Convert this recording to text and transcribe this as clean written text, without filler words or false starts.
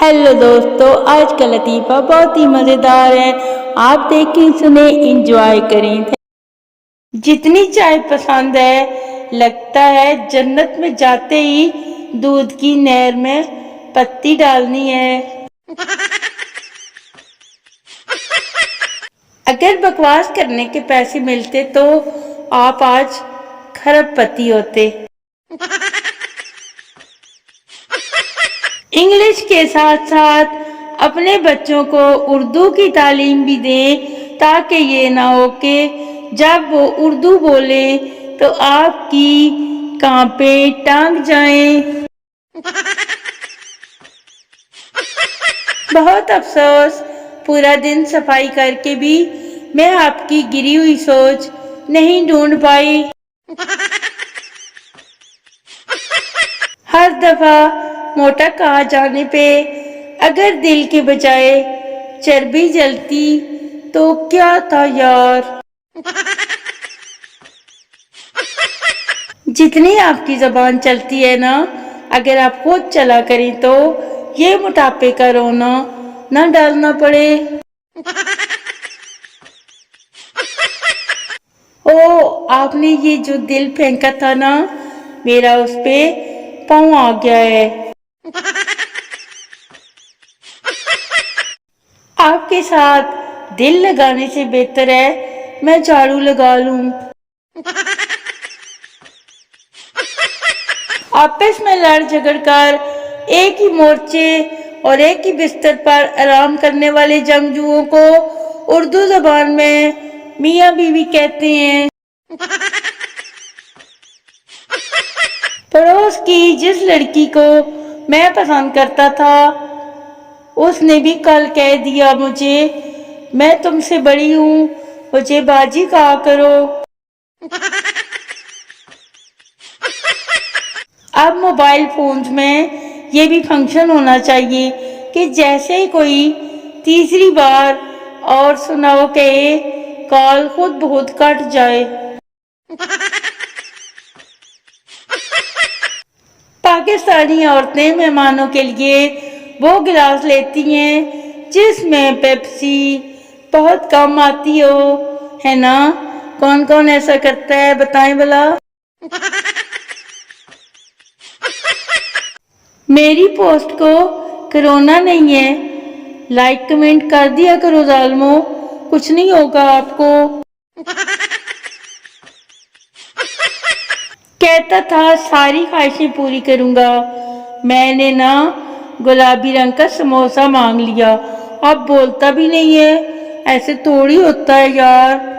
Hello दोस्तों, आज का लतीफ़ा बहुत ही मज़ेदार है। आप देखें, सुने, इंजॉय करें। जितनी चाय पसंद है, लगता है जन्नत में जाते ही दूध की नहर में पत्ती डालनी है। अगर बकवास करने के पैसे मिलते तो आप आज खरबपति होते। इंग्लिश के साथ साथ अपने बच्चों को उर्दू की तालीम भी दें, ताकि ये ना हो कि जब वो उर्दू बोले तो आपकी कांपे टांग जाएं। बहुत अफसोस, पूरा दिन सफाई करके भी मैं आपकी गिरी हुई सोच नहीं ढूंढ पाई। हर दफा मोटा कहा जाने पे अगर दिल के बजाय चर्बी जलती तो क्या था यार। जितनी आपकी जबान चलती है ना, अगर आप खुद चला करें तो ये मोटापे का रोना ना डालना पड़े। ओ, आपने ये जो दिल फेंका था ना, मेरा उस पे पाँव आ गया है। आपके साथ दिल लगाने से बेहतर है मैं झाड़ू लगा लूं। आपस में लड़ झगड़ कर एक ही मोर्चे और एक ही बिस्तर पर आराम करने वाले जंगजुओं को उर्दू जबान में मियाँ बीवी कहते हैं। पड़ोस की जिस लड़की को मैं पसंद करता था, उसने भी कल कह दिया मुझे, मैं तुमसे बड़ी हूँ, मुझे बाजी कहा करो। अब मोबाइल फोन्स में ये भी फंक्शन होना चाहिए कि जैसे ही कोई तीसरी बार और सुनाओ कहे, कॉल खुद बहुत कट जाए। पाकिस्तानी औरतें मेहमानों के लिए वो गिलास लेती हैं जिसमें पेप्सी बहुत कम आती हो, है ना? कौन कौन ऐसा करता है, बताएं भला। मेरी पोस्ट को कोरोना नहीं है, लाइक कमेंट कर दिया करो जालमो, कुछ नहीं होगा आपको। कहता था सारी ख्वाहिशें पूरी करूंगा, मैंने ना गुलाबी रंग का समोसा मांग लिया, अब बोलता भी नहीं है। ऐसे थोड़ी होता है यार।